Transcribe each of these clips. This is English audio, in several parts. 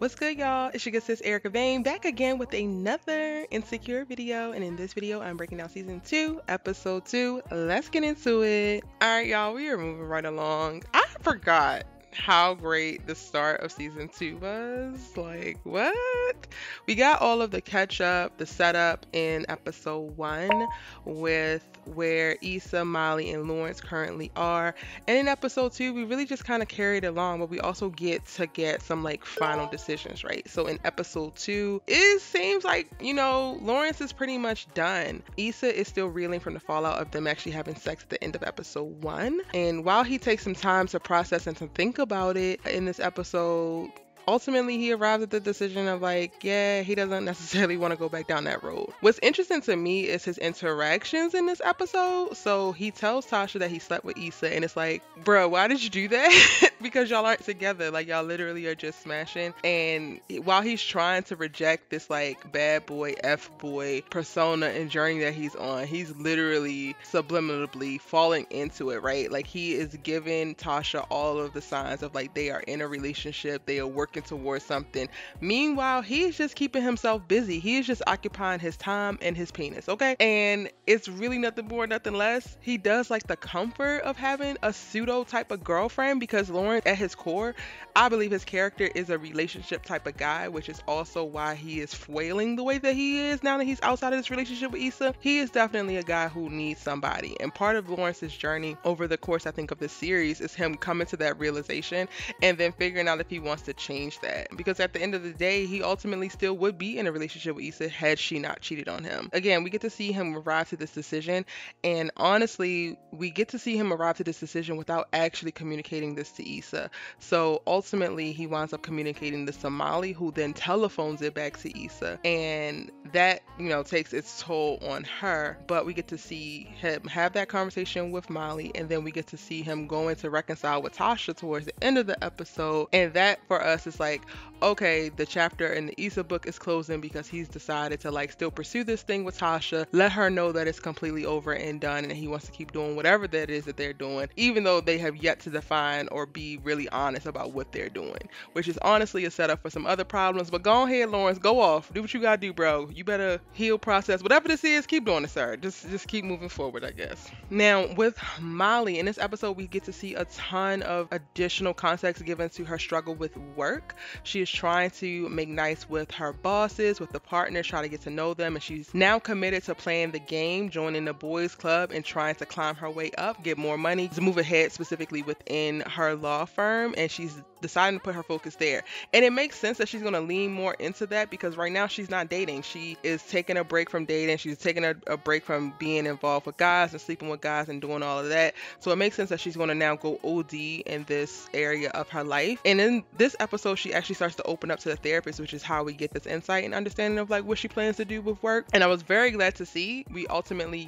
What's good, y'all? It's your good sis Erica Vane back again with another Insecure video. And in this video, I'm breaking down season 2, episode 2. Let's get into it. All right, y'all, we are moving right along. I forgot how great the start of season 2 was. Like, what? We got all of the catch up, the setup in episode 1 with where Issa, Molly, and Lawrence currently are. And in episode 2, we really just kind of carried along, but we also get some like final decisions, right? So in episode 2, it seems like, Lawrence is pretty much done. Issa is still reeling from the fallout of them actually having sex at the end of episode 1. And while he takes some time to process and to think about it in this episode, ultimately, he arrives at the decision of like, yeah, he doesn't necessarily want to go back down that road. What's interesting to me is his interactions in this episode. So he tells Tasha that he slept with Issa, and it's like, bro, why did you do that? Because y'all aren't together. Like, y'all literally are just smashing. And while he's trying to reject this like bad boy, F-boy persona and journey that he's on, he's literally subliminally falling into it, right? Like, he is giving Tasha all of the signs of like they are in a relationship, they are working towards something. Meanwhile, he's just keeping himself busy. He is just occupying his time and his penis, okay? And it's really nothing more, nothing less. He does like the comfort of having a pseudo type of girlfriend, because Lawrence, at his core, I believe his character is a relationship type of guy, which is also why he is flailing the way that he is now that he's outside of this relationship with Issa. He is definitely a guy who needs somebody. And part of Lawrence's journey over the course, I think, of the series is him coming to that realization and then figuring out if he wants to change that, because at the end of the day, he ultimately still would be in a relationship with Issa had she not cheated on him. Again, we get to see him arrive to this decision, and honestly, we get to see him arrive to this decision without actually communicating this to Issa. So ultimately, he winds up communicating this to Molly, who then telephones it back to Issa, and that, takes its toll on her. But we get to see him have that conversation with Molly, and then we get to see him going to reconcile with Tasha towards the end of the episode, and that for us is like, okay, the chapter in the Issa book is closing because he's decided to like still pursue this thing with Tasha, let her know that it's completely over and done, and he wants to keep doing whatever that is that they're doing, even though they have yet to define or be really honest about what they're doing, which is honestly a setup for some other problems. But go ahead, Lawrence, go off, do what you gotta do, bro. You better heal, process, whatever this is, keep doing it, sir. Just keep moving forward, I guess. Now with Molly, in this episode, we get to see a ton of additional context given to her struggle with work. She is trying to make nice with her bosses, with the partners, try to get to know them, and she's now committed to playing the game, joining the boys club and trying to climb her way up, get more money, to move ahead specifically within her law firm, and she's deciding to put her focus there. And it makes sense that she's going to lean more into that, because right now she's not dating. She is taking a break from dating. She's taking a break from being involved with guys and sleeping with guys and doing all of that. So it makes sense that she's going to now go OD in this area of her life. And in this episode, she actually starts to open up to the therapist, which is how we get this insight and understanding of like what she plans to do with work. And I was very glad to see we ultimately,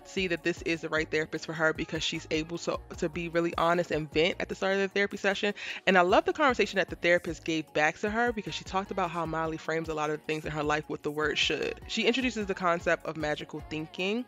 see that this is the right therapist for her, because she's able to be really honest and vent at the start of the therapy session. And I love the conversation that the therapist gave back to her, because she talked about how Molly frames a lot of things in her life with the word should. She introduces the concept of magical thinking,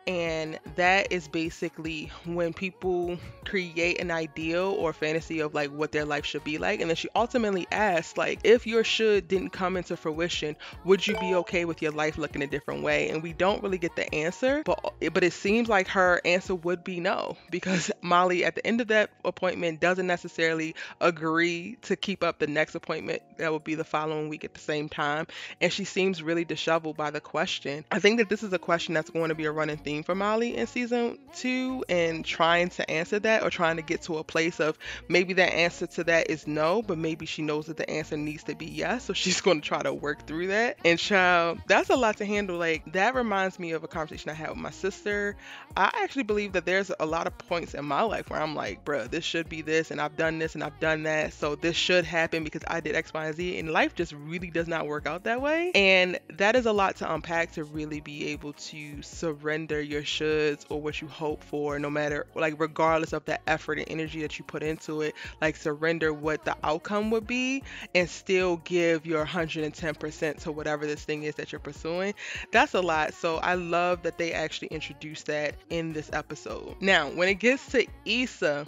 and that is basically when people create an ideal or fantasy of like what their life should be like, and then she ultimately asks, like, if your should didn't come into fruition, would you be okay with your life looking a different way? And we don't really get the answer, but it seems like her answer would be no, because Molly at the end of that appointment doesn't necessarily agree to keep up the next appointment that would be the following week at the same time, and she seems really disheveled by the question. I think that this is a question that's going to be a running theme for Molly in season 2, and trying to answer that, or trying to get to a place of maybe that answer to that is no, but maybe she knows that the answer needs to be yes, so she's going to try to work through that. And child, that's a lot to handle. Like, that reminds me of a conversation I had with my sister. I actually believe that there's a lot of points in my life where I'm like, bruh, this should be this, and I've done this and I've done that, so this should happen because I did X, Y, and Z, and life just really does not work out that way. And that is a lot to unpack, to really be able to surrender your shoulds or what you hope for, no matter, like, regardless of the effort and energy that you put into it, like surrender what the outcome would be and still give your 110% to whatever this thing is that you're pursuing. That's a lot. So I love that they actually introduced that in this episode. Now, when it gets to Issa,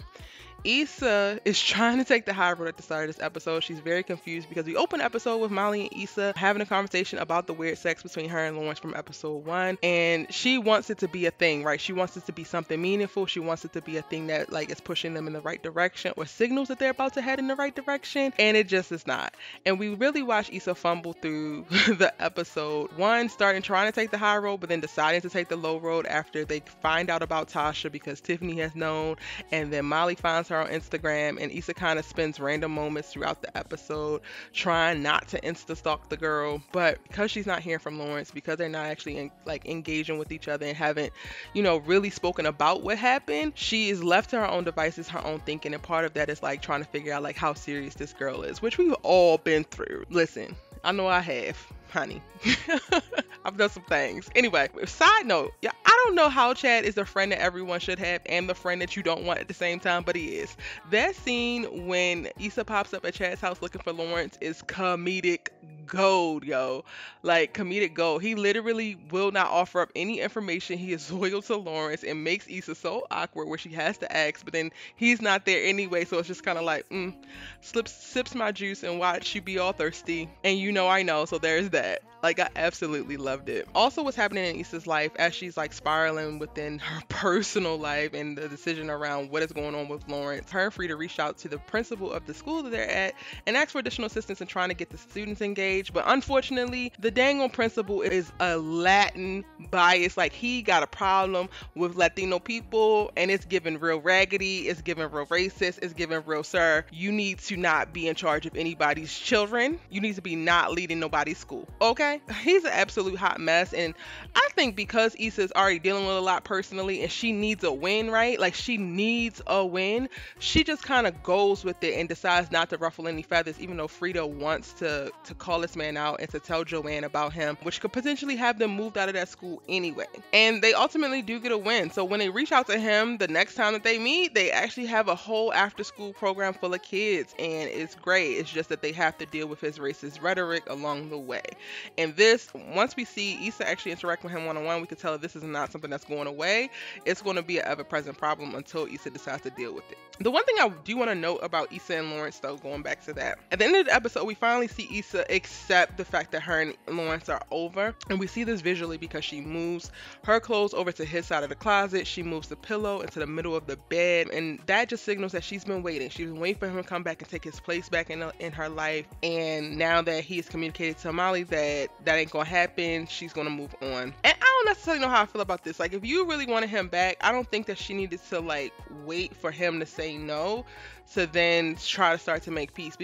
Issa is trying to take the high road at the start of this episode. She's very confused because we open the episode with Molly and Issa having a conversation about the weird sex between her and Lawrence from episode 1, and she wants it to be a thing, right? She wants it to be something meaningful. She wants it to be a thing that like is pushing them in the right direction or signals that they're about to head in the right direction, and it just is not. And we really watch Issa fumble through the episode. One, starting trying to take the high road, but then deciding to take the low road after they find out about Tasha because Tiffany has known, and then Molly finds her on Instagram, and Issa kind of spends random moments throughout the episode trying not to insta stalk the girl, but because she's not hearing from Lawrence, because they're not actually engaging with each other and haven't, you know, really spoken about what happened, she is left to her own devices, her own thinking, and part of that is like trying to figure out like how serious this girl is, which we've all been through. Listen, I know I have, honey. I've done some things. Anyway, side note, yeah, I don't know how Chad is the friend that everyone should have and the friend that you don't want at the same time, but he is. That scene when Issa pops up at Chad's house looking for Lawrence is comedic gold, yo. Like, comedic gold. He literally will not offer up any information. He is loyal to Lawrence and makes Issa so awkward where she has to ask, but then he's not there anyway, so it's just kind of like, sips my juice and watch you be all thirsty. And you know I know, so there's that. Like, I absolutely loved it. Also, what's happening in Issa's life as she's like spiraling within her personal life and the decision around what is going on with Lawrence. Her and Frieda reached out to the principal of the school that they're at and asked for additional assistance in trying to get the students engaged. But unfortunately, the dang on principal is a Latin bias. Like, he got a problem with Latino people, and it's giving real raggedy, it's giving real racist, it's giving real, sir, you need to not be in charge of anybody's children. You need to be not leading nobody's school. Okay? He's an absolute hot mess, and I think because Issa's already dealing with a lot personally and she needs a win, right? Like, she needs a win. She just kind of goes with it and decides not to ruffle any feathers, even though Frieda wants to call this man out and to tell Joanne about him, which could potentially have them moved out of that school anyway. And they ultimately do get a win. So when they reach out to him the next time that they meet, they actually have a whole after school program full of kids, and it's great. It's just that they have to deal with his racist rhetoric along the way. And this, once we see Issa actually interact with him one-on-one, we can tell that this is not something that's going away. It's going to be an ever-present problem until Issa decides to deal with it. The one thing I do want to note about Issa and Lawrence, though, going back to that, at the end of the episode, we finally see Issa accept the fact that her and Lawrence are over. And we see this visually because she moves her clothes over to his side of the closet. She moves the pillow into the middle of the bed. And that just signals that she's been waiting. She's been waiting for him to come back and take his place back in her life. And now that he's communicated to Molly that ain't gonna happen, she's gonna move on. And I don't necessarily know how I feel about this. Like, if you really wanted him back, I don't think that she needed to like wait for him to say no to then try to start to make peace,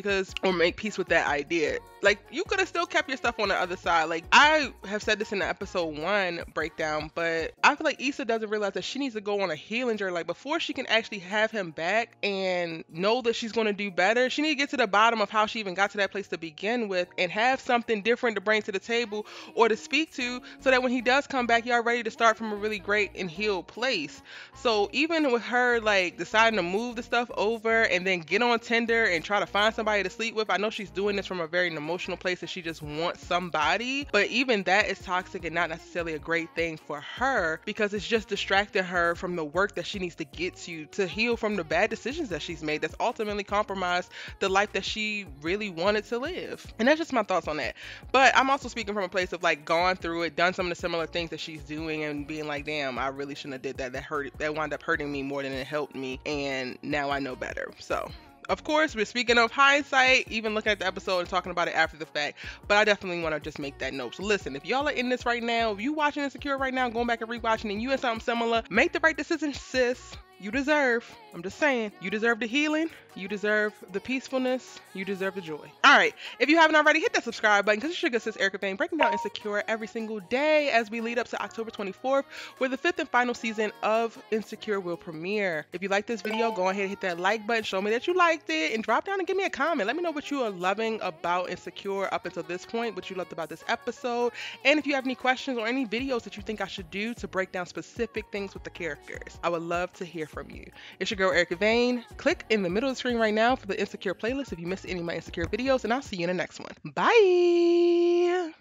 or make peace with that idea. Like, you could have still kept your stuff on the other side. Like, I have said this in the episode 1 breakdown, but I feel like Issa doesn't realize that she needs to go on a healing journey. Like, before she can actually have him back and know that she's going to do better, she needs to get to the bottom of how she even got to that place to begin with and have something different to bring to the table or to speak to, so that when he does come back, you're ready to start from a really great and healed place. So even with her like deciding to move the stuff over and then get on Tinder and try to find somebody to sleep with, I know she's doing this from a very emotional place and she just wants somebody, but even that is toxic and not necessarily a great thing for her, because it's just distracting her from the work that she needs to get to heal from the bad decisions that she's made that's ultimately compromised the life that she really wanted to live. And that's just my thoughts on that. But I'm also speaking from a place of like gone through it, done some of the similar things that she's doing, and being like, damn, I really shouldn't have did that. That wound up hurting me more than it helped me, and now I know better. So of course, we're speaking of hindsight, even looking at the episode and talking about it after the fact, but I definitely want to just make that note. So listen, if y'all are in this right now, if you watching Insecure right now, going back and rewatching, and you in something similar, make the right decision, sis. You deserve, I'm just saying, you deserve the healing, you deserve the peacefulness, you deserve the joy. All right, if you haven't already, hit that subscribe button, because it's your good sis Erica Vane breaking down Insecure every single day as we lead up to October 24th, where the 5th and final season of Insecure will premiere. If you like this video, go ahead and hit that like button, show me that you liked it, and drop down and give me a comment. Let me know what you are loving about Insecure up until this point, what you loved about this episode, and if you have any questions or any videos that you think I should do to break down specific things with the characters. I would love to hear from you. It's your girl Erica Vane. Click in the middle of the screen right now for the Insecure playlist if you missed any of my Insecure videos, and I'll see you in the next one. Bye!